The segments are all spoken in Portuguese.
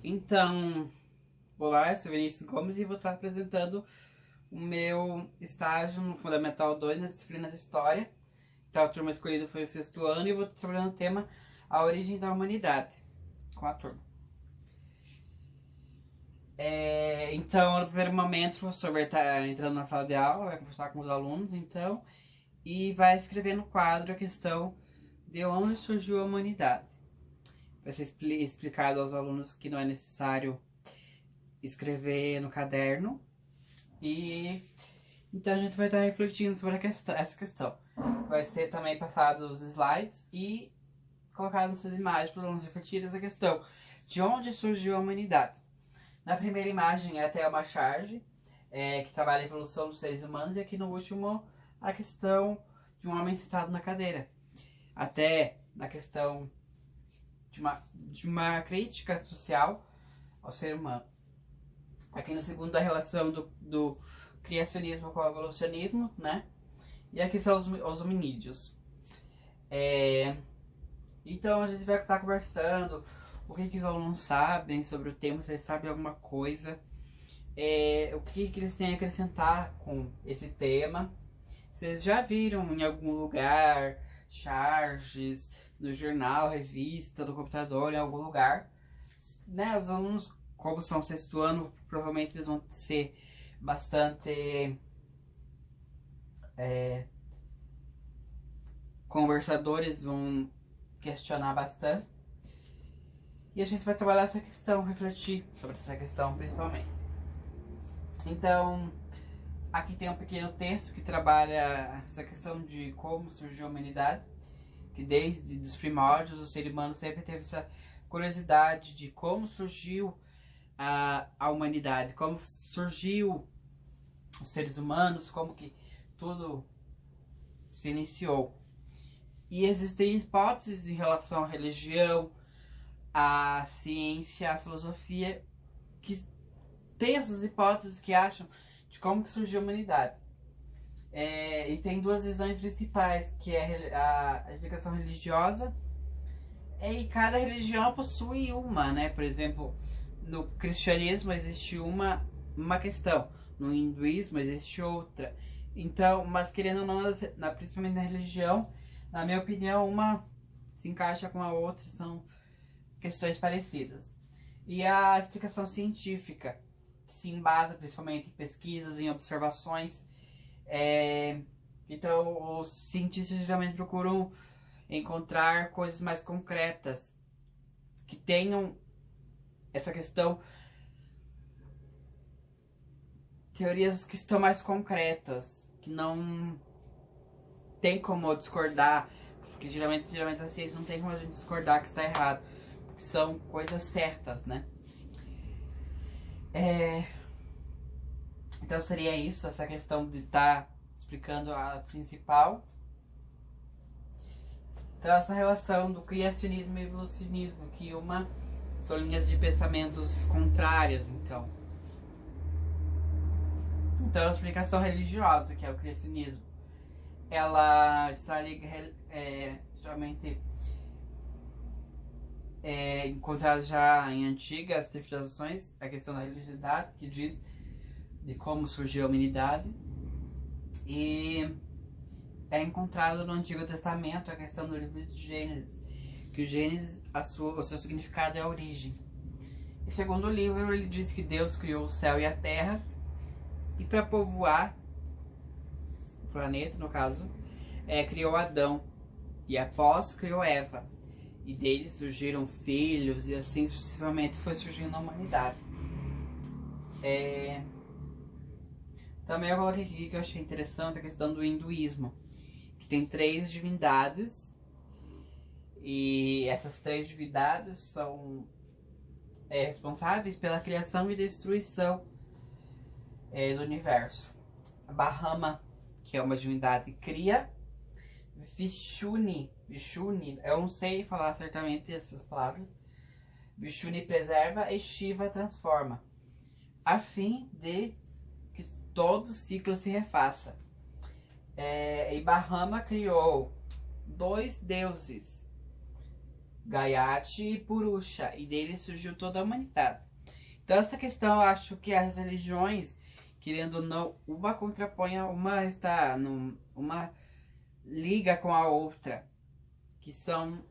Então, olá, eu sou Vinícius Gomes e vou estar apresentando o meu estágio no Fundamental 2 na disciplina de História. Então, a turma escolhida foi o 6º ano e eu vou estar trabalhando o tema A Origem da Humanidade com a turma. Então, no primeiro momento, o professor vai estar entrando na sala de aula, vai conversar com os alunos, então, e vai escrever no quadro a questão de onde surgiu a humanidade. Vai ser explicado aos alunos que não é necessário escrever no caderno. E então a gente vai estar refletindo sobre essa questão. Vai ser também passados os slides e colocadas essas imagens para os alunos refletirem essa questão. De onde surgiu a humanidade? Na primeira imagem é até uma charge, que trabalha a evolução dos seres humanos, e aqui no último a questão de um homem sentado na cadeira. Até na questão de uma crítica social ao ser humano. Aqui no segundo a relação do criacionismo com o evolucionismo, né? E aqui são os hominídeos. Então a gente vai estar conversando o que os alunos sabem sobre o tema, se eles sabem alguma coisa, o que eles têm a acrescentar com esse tema. Vocês já viram em algum lugar charges no jornal, revista, no computador, em algum lugar, né? Os alunos, como são 6º ano, provavelmente eles vão ser bastante conversadores, vão questionar bastante. E a gente vai trabalhar essa questão, refletir sobre essa questão principalmente. Então, aqui tem um pequeno texto que trabalha essa questão de como surgiu a humanidade, que desde os primórdios o ser humano sempre teve essa curiosidade de como surgiu a humanidade, como surgiu os seres humanos, como que tudo se iniciou. E existem hipóteses em relação à religião, à ciência, à filosofia, que tem essas hipóteses que acham de como que surgiu a humanidade. E tem duas visões principais, que é a explicação religiosa, e cada religião possui uma, né? Por exemplo, no cristianismo existe uma questão, no hinduísmo existe outra. Então, mas querendo ou não, principalmente na religião, na minha opinião, uma se encaixa com a outra, são questões parecidas. E a explicação científica se embasa principalmente em pesquisas, em observações. Então, os cientistas geralmente procuram encontrar coisas mais concretas, que tenham essa questão, teorias que estão mais concretas, que não tem como discordar, porque geralmente a ciência não tem como a gente discordar que está errado, porque são coisas certas, né? Então seria isso, essa questão de estar explicando a principal. Então essa relação do criacionismo e evolucionismo, que são linhas de pensamentos contrárias, então. Então a explicação religiosa, que é o criacionismo, ela está geralmente encontrada já em antigas definições, a questão da religiosidade, que diz de como surgiu a humanidade, e é encontrado no Antigo Testamento a questão do livro de Gênesis, que o Gênesis, o seu significado é a origem. E segundo o livro, ele diz que Deus criou o céu e a terra, e para povoar o planeta, no caso, criou Adão, e após criou Eva, e deles surgiram filhos, e assim sucessivamente foi surgindo a humanidade. Também eu coloquei aqui que eu achei interessante a questão do hinduísmo, que tem 3 divindades, e essas 3 divindades são responsáveis pela criação e destruição do universo. A Brahma, que é uma divindade, cria. Vishnu, eu não sei falar certamente essas palavras. Vishnu preserva e Shiva transforma, a fim de que todo ciclo se refaça. E Brahma criou 2 deuses, Gayatri e Purusha, e dele surgiu toda a humanidade. Então essa questão, eu acho que as religiões, querendo ou não, uma contrapõe a uma, uma liga com a outra, que são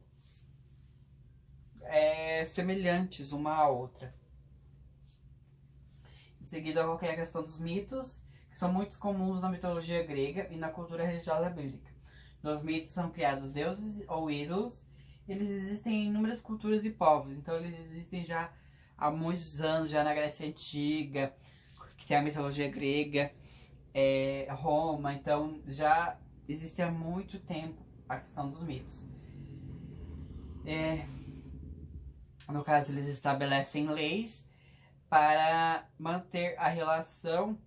semelhantes uma à outra. Em seguida, eu coloquei a questão dos mitos, que são muito comuns na mitologia grega e na cultura religiosa bíblica. Nos mitos são criados deuses ou ídolos. Eles existem em inúmeras culturas e povos. Então, eles existem já há muitos anos, já na Grécia Antiga, que tem a mitologia grega, Roma. Então, já existe há muito tempo a questão dos mitos. No caso, eles estabelecem leis para manter a relação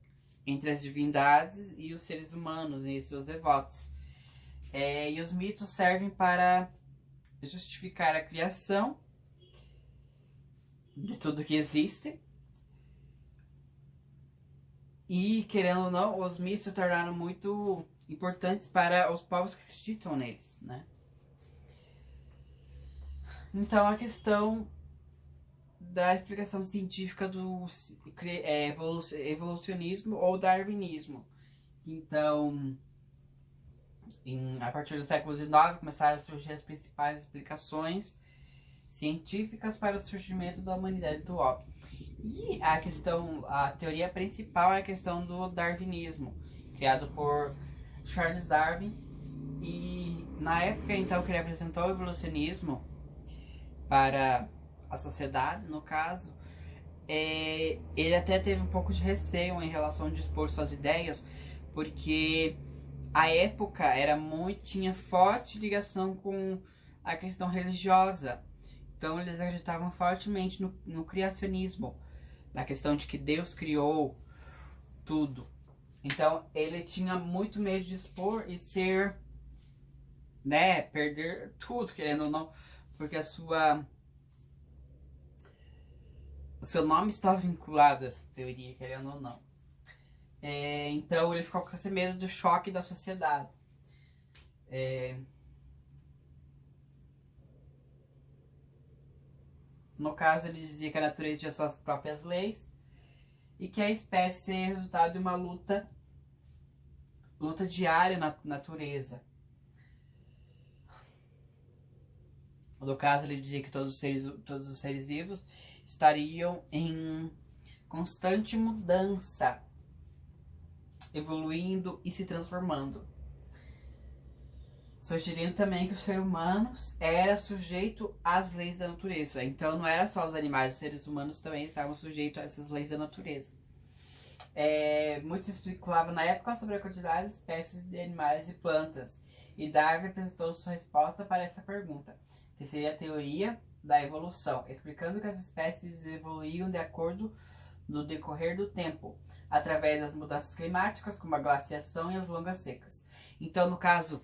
entre as divindades e os seres humanos e seus devotos. E os mitos servem para justificar a criação de tudo que existe. E, querendo ou não, os mitos se tornaram muito importantes para os povos que acreditam neles, né? Então, a questão da explicação científica do evolucionismo ou darwinismo. Então, a partir do século XIX, começaram a surgir as principais explicações científicas para o surgimento da humanidade e do homem. E a teoria principal é a questão do darwinismo, criado por Charles Darwin. E na época, então, que ele apresentou o evolucionismo para a sociedade, no caso, ele até teve um pouco de receio em relação a dispor suas ideias, porque a época tinha forte ligação com a questão religiosa. Então eles acreditavam fortemente no criacionismo, na questão de que Deus criou tudo. Então ele tinha muito medo de expor e ser, né, perder tudo, querendo ou não, porque o seu nome estava vinculado a essa teoria, querendo ou não. Então ele ficou com esse medo do choque da sociedade. No caso, ele dizia que a natureza tinha suas próprias leis e que a espécie é resultado de uma luta diária na natureza. No caso, ele dizia que todos os seres vivos estariam em constante mudança, evoluindo e se transformando. Sugerindo também que o ser humano era sujeito às leis da natureza. Então não era só os animais, os seres humanos também estavam sujeitos a essas leis da natureza. Muitos especulavam na época sobre a quantidade de espécies de animais e plantas. E Darwin apresentou sua resposta para essa pergunta, que seria a teoria da evolução, explicando que as espécies evoluíam de acordo no decorrer do tempo, através das mudanças climáticas, como a glaciação e as longas secas. Então, no caso,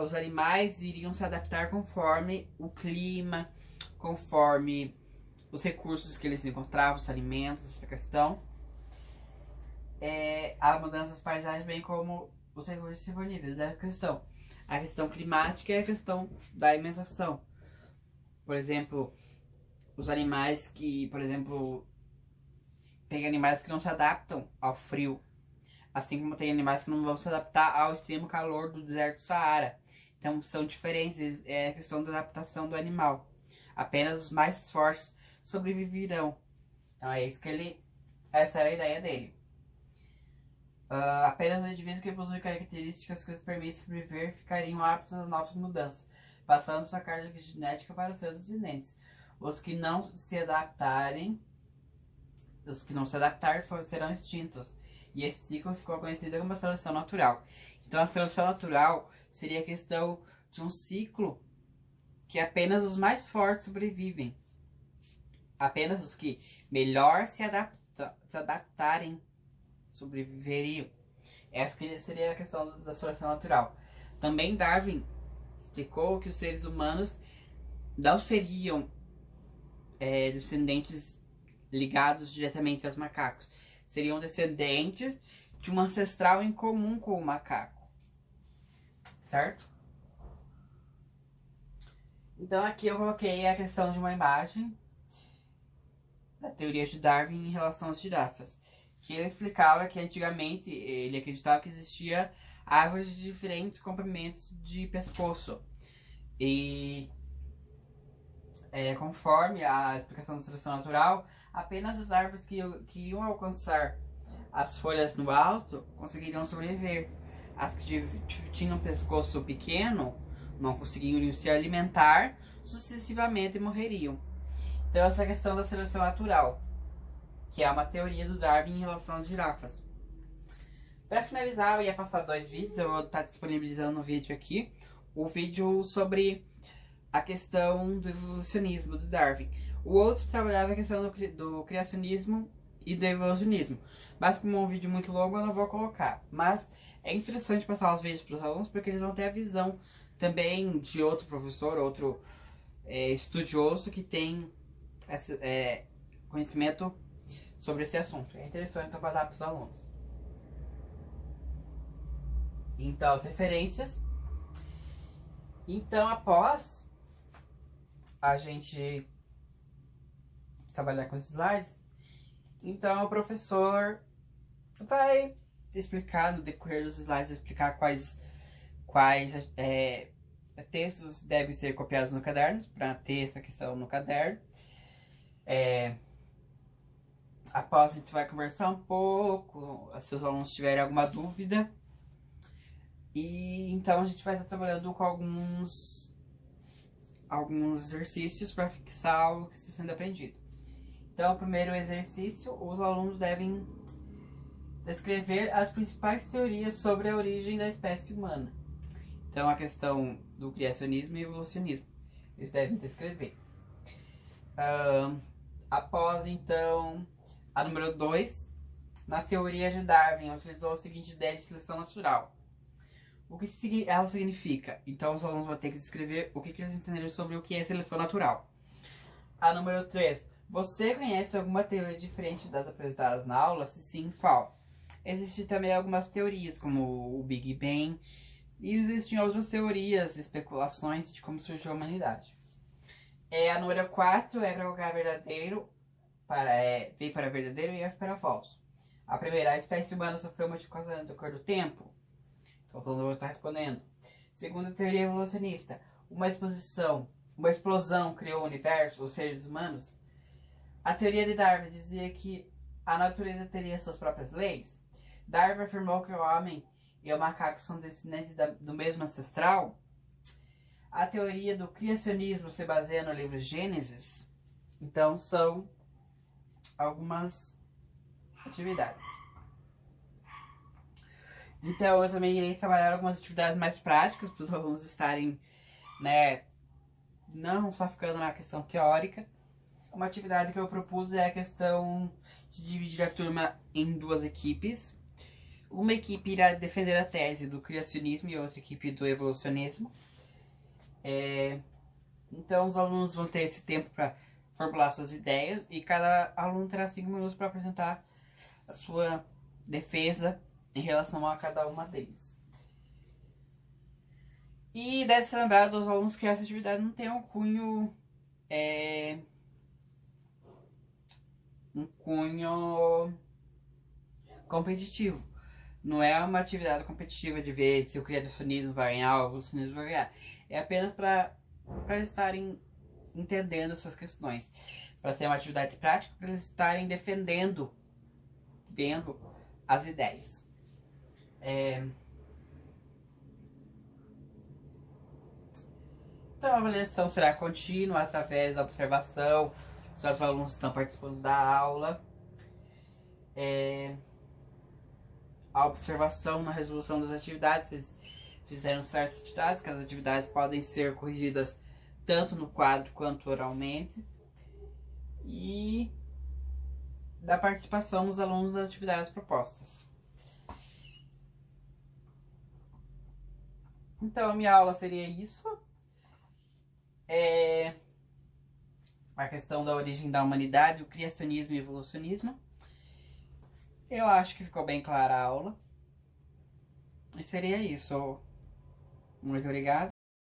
os animais iriam se adaptar conforme o clima, conforme os recursos que eles encontravam, os alimentos, essa questão. Há mudanças parciais, bem como os recursos disponíveis dessa questão. A questão climática é a questão da alimentação. Por exemplo, os animais que, por exemplo, tem animais que não se adaptam ao frio. Assim como tem animais que não vão se adaptar ao extremo calor do deserto do Saara. Então são diferentes, é a questão da adaptação do animal. Apenas os mais fortes sobreviverão. Então é isso que essa era a ideia dele. Apenas os indivíduos que possuem características que os permitem sobreviver ficariam aptos às novas mudanças, passando sua carga genética para os seus descendentes. Os que não se adaptarem serão extintos. E esse ciclo ficou conhecido como a seleção natural. Então a seleção natural seria a questão de um ciclo que apenas os mais fortes sobrevivem. Apenas os que melhor se adaptarem sobreviveriam. Essa seria a questão da seleção natural. Também Darwin explicou que os seres humanos não seriam descendentes ligados diretamente aos macacos. Seriam descendentes de um ancestral em comum com o macaco. Certo? Então aqui eu coloquei a questão de uma imagem da teoria de Darwin em relação às girafas. Que ele explicava que antigamente ele acreditava que existia árvores de diferentes comprimentos de pescoço. E conforme a explicação da seleção natural, apenas as árvores que iam alcançar as folhas no alto conseguiriam sobreviver. As que tinham um pescoço pequeno não conseguiriam se alimentar, sucessivamente morreriam. Então essa questão da seleção natural, que é uma teoria do Darwin em relação às girafas. Para finalizar, eu ia passar 2 vídeos, eu vou estar disponibilizando um vídeo aqui. O vídeo sobre a questão do evolucionismo do Darwin. O outro trabalhava a questão do criacionismo e do evolucionismo. Mas como é um vídeo muito longo, eu não vou colocar. Mas é interessante passar os vídeos para os alunos, porque eles vão ter a visão também de outro professor, outro estudioso que tem conhecimento sobre esse assunto. É interessante então passar para os alunos. Então, as referências. Então, após a gente trabalhar com os slides, então o professor vai explicar no decorrer dos slides, explicar quais textos devem ser copiados no caderno, para ter essa questão no caderno. Após a gente vai conversar um pouco, se os alunos tiverem alguma dúvida. E então a gente vai estar trabalhando com alguns exercícios para fixar o que está sendo aprendido. Então, o primeiro exercício, os alunos devem descrever as principais teorias sobre a origem da espécie humana. Então, a questão do criacionismo e evolucionismo, eles devem descrever. Após, então, a número 2, na teoria de Darwin, utilizou a seguinte ideia de seleção natural. O que ela significa? Então, os alunos vão ter que descrever o que eles entenderam sobre o que é seleção natural. A número 3. Você conhece alguma teoria diferente das apresentadas na aula? Se sim, qual? Existem também algumas teorias, como o Big Bang, e existem outras teorias, especulações de como surgiu a humanidade. A número 4 é para colocar verdadeiro, V para verdadeiro e F para falso. A primeira, a espécie humana sofreu modificação no decorrer do tempo? Então, todos vão estar respondendo. Segunda teoria evolucionista. Uma explosão criou o universo, os seres humanos? A teoria de Darwin dizia que a natureza teria suas próprias leis? Darwin afirmou que o homem e o macaco são descendentes do mesmo ancestral? A teoria do criacionismo se baseia no livro Gênesis? Então, são algumas atividades. Então, eu também irei trabalhar algumas atividades mais práticas para os alunos estarem, não só ficando na questão teórica. Uma atividade que eu propus é a questão de dividir a turma em 2 equipes. Uma equipe irá defender a tese do criacionismo e outra equipe do evolucionismo. Então, os alunos vão ter esse tempo para formular suas ideias e cada aluno terá 5 minutos para apresentar a sua defesa em relação a cada uma deles. E deve ser lembrado aos alunos que essa atividade não tem um cunho competitivo. Não é uma atividade competitiva de ver se o criacionismo vai ganhar ou o evolucionismo vai ganhar. É apenas para eles estarem entendendo essas questões. Para ser uma atividade prática, para eles estarem defendendo, vendo as ideias. Então a avaliação será contínua através da observação, se os alunos estão participando da aula. A observação na resolução das atividades, se eles fizeram certas atividades, que as atividades podem ser corrigidas tanto no quadro quanto oralmente. E da participação dos alunos das atividades propostas. Então, a minha aula seria isso. A questão da origem da humanidade, o criacionismo e o evolucionismo. Eu acho que ficou bem clara a aula. E seria isso. Muito obrigado.